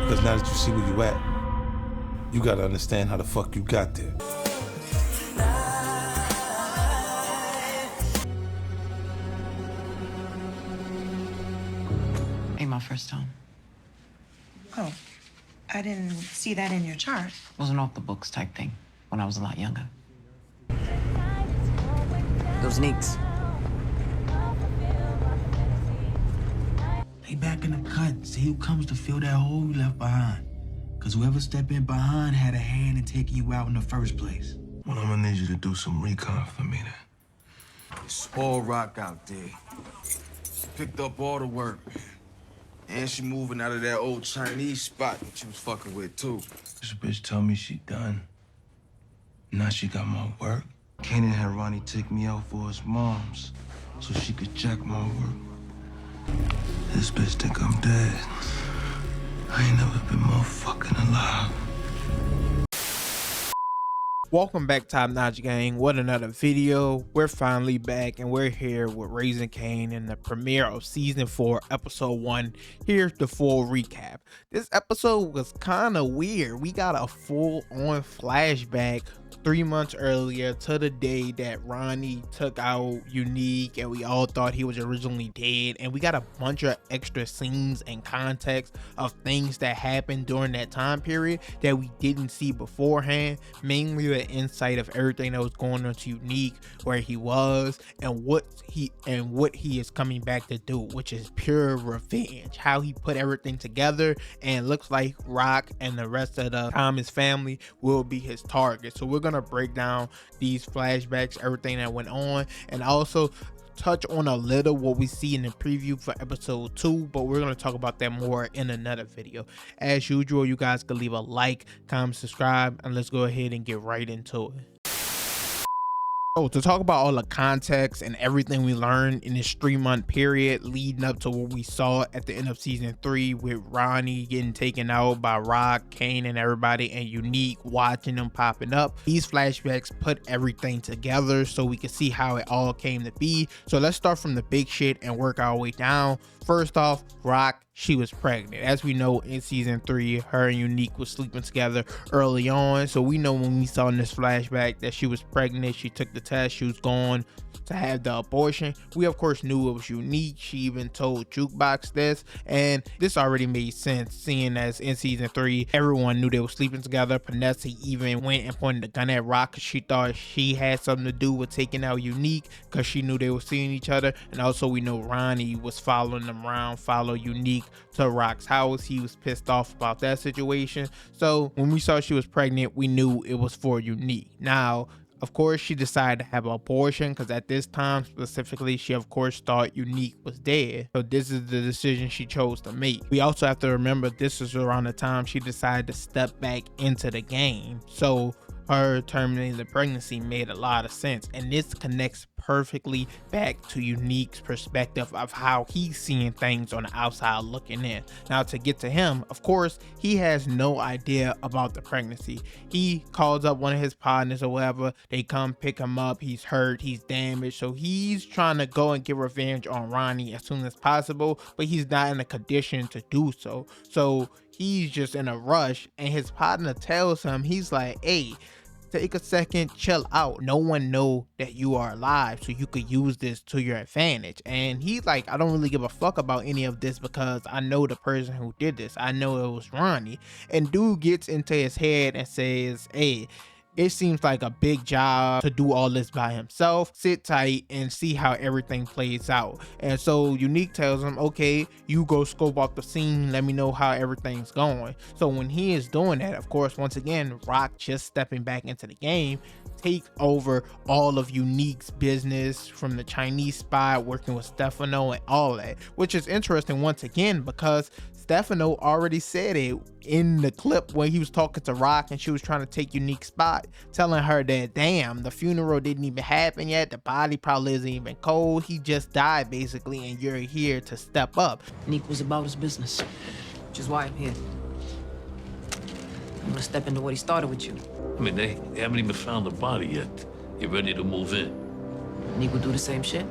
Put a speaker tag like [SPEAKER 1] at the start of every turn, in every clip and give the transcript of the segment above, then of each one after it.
[SPEAKER 1] Because now that you see where you at, you gotta understand how the fuck you got there.
[SPEAKER 2] Ain't my first time.
[SPEAKER 3] Oh, I didn't see that in your chart.
[SPEAKER 2] Wasn't off the books type thing when I was a lot younger.
[SPEAKER 4] Those Neeks.
[SPEAKER 5] They back in the cut. See who comes to fill that hole you left behind. Cause whoever stepped in behind had a hand in taking you out in the first place.
[SPEAKER 6] Well, I'm gonna need you to do some recon for me then.
[SPEAKER 7] It's all rock out there. She picked up all the work. And she moving out of that old Chinese spot that she was fucking with, too.
[SPEAKER 6] This bitch tell me she done. Now she got my work. Kanan had Ronnie take me out for his mom's so she could check my work. This bitch think I'm dead. I ain't never been more fucking alive.
[SPEAKER 8] Welcome back, Top Notch Gang. What another video. We're finally back and we're here with Raising Kanan in the premiere of season 4 episode 1. Here's the full recap. This episode was kind of weird. We got a full-on flashback 3 months earlier to the day that Ronnie took out Unique and we all thought he was originally dead, and we got a bunch of extra scenes and context of things that happened during that time period that we didn't see beforehand, mainly the insight of everything that was going on to Unique, where he was and what he is coming back to do, which is pure revenge. How he put everything together, and looks like Rock and the rest of the Thomas family will be his target. So we're gonna break down these flashbacks, everything that went on, and also touch on a little what we see in the preview for episode 2, but we're going to talk about that more in another video. As usual, you guys can leave a like, comment, subscribe, and let's go ahead and get right into it. So to talk about all the context and everything we learned in this 3-month period leading up to what we saw at the end of season 3 with Ronnie getting taken out by Rock, Kane, and everybody, and Unique watching them popping up. These flashbacks put everything together so we can see how it all came to be. So let's start from the big shit and work our way down. First off, Rock, she was pregnant. As we know, in season 3, her and Unique was sleeping together early on. So we know when we saw in this flashback that she was pregnant. She took the test. She was going to have the abortion. We of course knew it was Unique. She even told Jukebox this, and this already made sense, seeing as in season 3 everyone knew they were sleeping together. Vanessa even went and pointed the gun at Rock because she thought she had something to do with taking out Unique, because she knew they were seeing each other. And also we know Ronnie was following them around, follow Unique to Rock's house. He was pissed off about that situation. So when we saw she was pregnant, we knew it was for Unique. Now of course, she decided to have an abortion because at this time specifically, she of course thought Unique was dead. So this is the decision she chose to make. We also have to remember this is around the time she decided to step back into the game. So her terminating the pregnancy made a lot of sense, and this connects perfectly back to Unique's perspective of how he's seeing things on the outside looking in. Now to get to him, of course, he has no idea about the pregnancy. He calls up one of his partners or whatever, they come pick him up, he's hurt, he's damaged, so he's trying to go and get revenge on Ronnie as soon as possible, but he's not in a condition to do so. So he's just in a rush, and his partner tells him, he's like, hey, take a second, chill out. No one know that you are alive, so you could use this to your advantage. And he's like, I don't really give a fuck about any of this because I know the person who did this. I know it was Ronnie. And dude gets into his head and says, hey, it seems like a big job to do all this by himself. Sit tight and see how everything plays out. And so Unique tells him, okay, you go scope out the scene, let me know how everything's going. So when he is doing that, of course, once again, Rock just stepping back into the game, take over all of Unique's business from the Chinese spy, working with Stefano and all that, which is interesting once again because Stefano already said it in the clip when he was talking to Rock and she was trying to take Unique's spot, telling her that, damn, the funeral didn't even happen yet, the body probably isn't even cold, he just died basically, and you're here to step up.
[SPEAKER 4] Unique was about his business, which is why I'm here. I'm gonna step into what he started with you.
[SPEAKER 9] I mean, they haven't even found the body yet. You ready to move in?
[SPEAKER 4] Unique would do the same shit.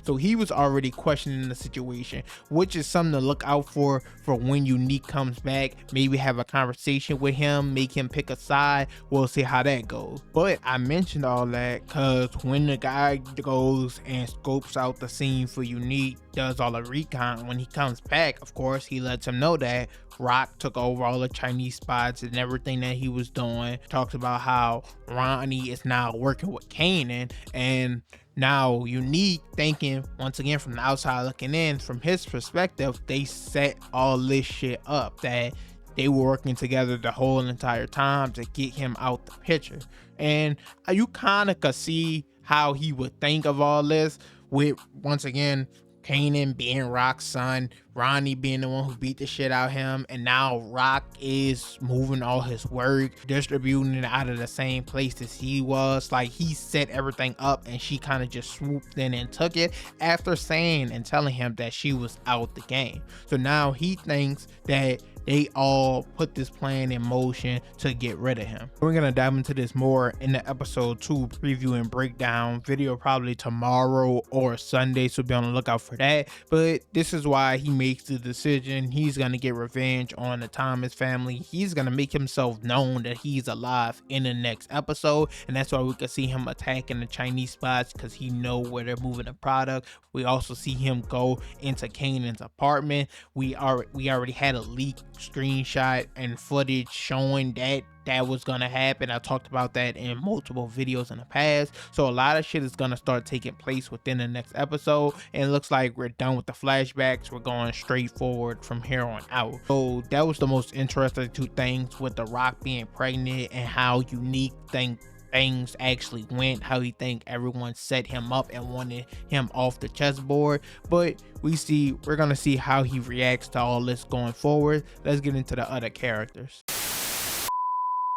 [SPEAKER 8] So he was already questioning the situation, which is something to look out for when Unique comes back. Maybe have a conversation with him, make him pick a side. We'll see how that goes. But I mentioned all that because when the guy goes and scopes out the scene for Unique, does all the recon, when he comes back, of course, he lets him know that Rock took over all the Chinese spots and everything that he was doing. Talks about how Ronnie is now working with Kanan, and now Unique thinking, once again from the outside looking in, from his perspective, they set all this shit up, that they were working together the whole entire time to get him out the picture. And you kind of could see how he would think of all this, with, once again, Kanan being Rock's son, Ronnie being the one who beat the shit out of him, and now Rock is moving all his work, distributing it out of the same place as he was. Like, he set everything up and she kind of just swooped in and took it after saying and telling him that she was out the game. So now he thinks that they all put this plan in motion to get rid of him. We're gonna dive into this more in the episode 2 preview and breakdown video, probably tomorrow or Sunday, so be on the lookout for that. But this is why he makes the decision. He's gonna get revenge on the Thomas family. He's gonna make himself known that he's alive in the next episode, and that's why we can see him attacking the Chinese spots, because he know where they're moving the product. We also see him go into Kanan's apartment. We already had a leak screenshot and footage showing that was gonna happen. I talked about that in multiple videos in the past. So a lot of shit is gonna start taking place within the next episode, and it looks like we're done with the flashbacks. We're going straight forward from here on out. So that was the most interesting two things, with the Rock being pregnant and how Unique things actually went, how he think everyone set him up and wanted him off the chessboard. But we're gonna see how he reacts to all this going forward. Let's get into the other characters.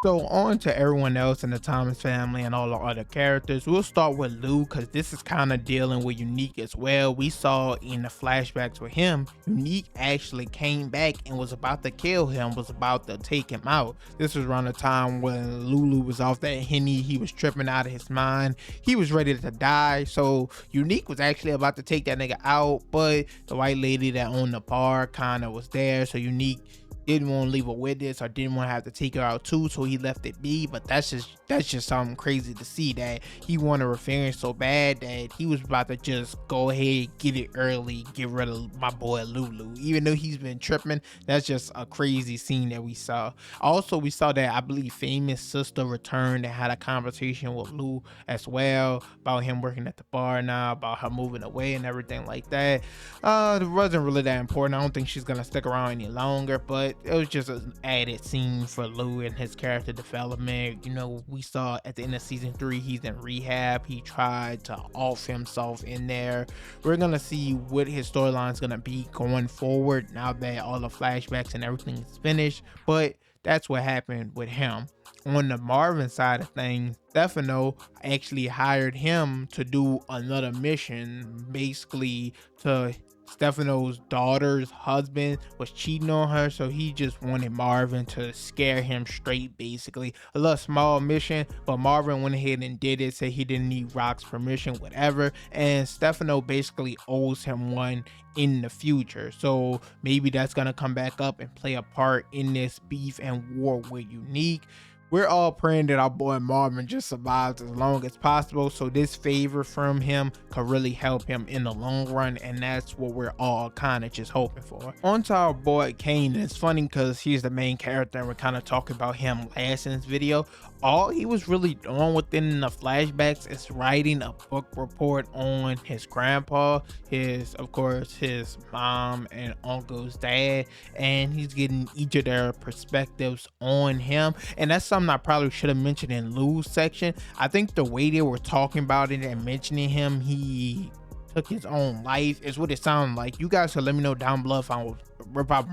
[SPEAKER 8] So on to everyone else in the Thomas family and all the other characters. We'll start with Lou, because this is kind of dealing with Unique as well. We saw in the flashbacks with him, Unique actually came back and was about to kill him, was about to take him out. This was around the time when Lulu was off that Henny. He was tripping out of his mind. He was ready to die. So Unique was actually about to take that nigga out, but the white lady that owned the bar kind of was there. So Unique didn't want to leave a witness or didn't want to have to take her out too, so he left it be. But that's just something crazy to see, that he wanted revenge so bad that he was about to just go ahead, get it early, get rid of my boy Lulu, even though he's been tripping. That's just a crazy scene that we saw. Also, we saw that I believe Famous sister returned and had a conversation with Lou as well about him working at the bar now, about her moving away and everything like that. It wasn't really that important. I don't think she's gonna stick around any longer, but it was just an added scene for Lou and his character development. You know, we saw at the end of season 3, he's in rehab. He tried to off himself in there. We're gonna see what his storyline is gonna be going forward now that all the flashbacks and everything is finished. But that's what happened with him. On the Marvin side of things, Stefano actually hired him to do another mission, basically to Stefano's daughter's husband was cheating on her, so he just wanted Marvin to scare him straight, basically. A little small mission, but Marvin went ahead and did it, said he didn't need Rock's permission, whatever, and Stefano basically owes him one in the future. So maybe that's gonna come back up and play a part in this beef and war with Unique. We're all praying that our boy Marvin just survives as long as possible, so this favor from him could really help him in the long run, and that's what we're all kind of just hoping for. On to our boy Kanan. It's funny because he's the main character and we're kind of talking about him last in this video. All he was really doing within the flashbacks is writing a book report on his grandpa, of course his mom and uncle's dad, and he's getting each of their perspectives on him. And that's something I probably should have mentioned in Lou's section. I think the way they were talking about it and mentioning him, he took his own life, is what it sounded like. You guys can let me know down below if I'm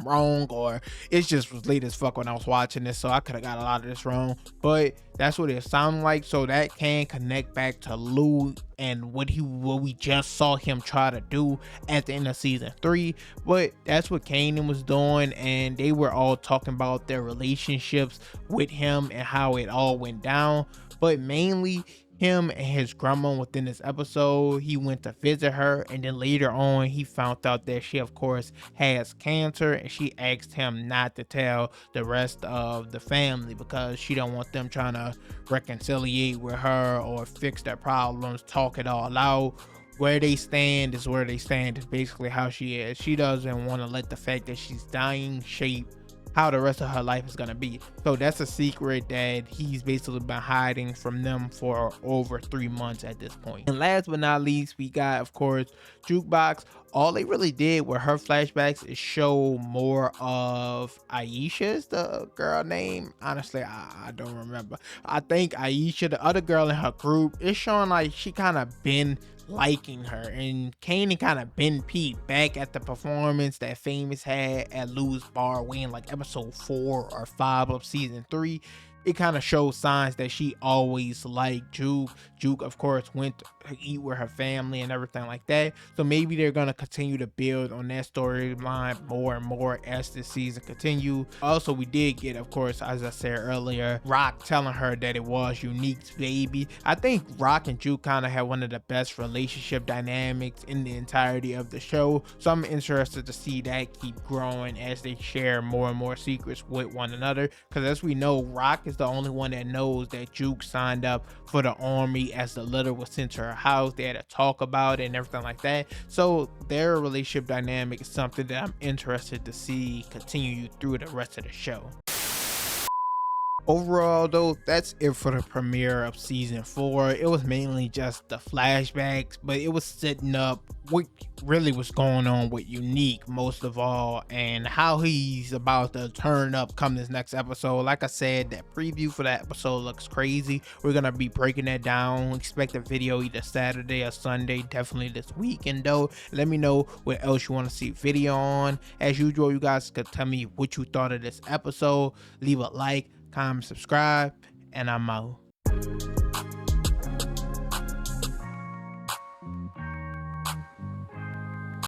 [SPEAKER 8] wrong, or it's just was late as fuck when I was watching this, so I could have got a lot of this wrong, but that's what it sounded like. So that can connect back to Lou and what we just saw him try to do at the end of season 3. But that's what Kanan was doing, and they were all talking about their relationships with him and how it all went down. But mainly him and his grandma within this episode. He went to visit her, and then later on he found out that she of course has cancer, and she asked him not to tell the rest of the family because she don't want them trying to reconciliate with her or fix their problems, talk it all out. Where they stand is where they stand is basically how she is. She doesn't want to let the fact that she's dying shape how the rest of her life is gonna be. So that's a secret that he's basically been hiding from them for over 3 months at this point. And last but not least, we got, of course, Jukebox. All they really did with her flashbacks is show more of Aisha, is the girl name. Honestly, I don't remember. I think Aisha, the other girl in her group, is showing like she kind of been liking her, and Kanan kind of been peeped back at the performance that Famous had at Lou's bar way in like episode 4 or 5 of season 3. It kind of shows signs that she always liked Juke. Juke, of course, went to eat with her family and everything like that. So maybe they're going to continue to build on that storyline more and more as this season continues. Also, we did get, of course, as I said earlier, Rock telling her that it was Unique's baby. I think Rock and Juke kind of have one of the best relationship dynamics in the entirety of the show. So I'm interested to see that keep growing as they share more and more secrets with one another. Because as we know, Rock is the only one that knows that Juke signed up for the army as the letter was sent to her house. They had to talk about it and everything like that. So their relationship dynamic is something that I'm interested to see continue through the rest of the show. Overall though, that's it for the premiere of season 4. It was mainly just the flashbacks, but it was setting up what really was going on with Unique most of all, and how he's about to turn up come this next episode. Like I said, that preview for that episode looks crazy. We're gonna be breaking that down. Expect a video either Saturday or Sunday, definitely this weekend though. Let me know what else you want to see video on. As usual, you guys could tell me what you thought of this episode. Leave a like, comment, subscribe, and I'm out.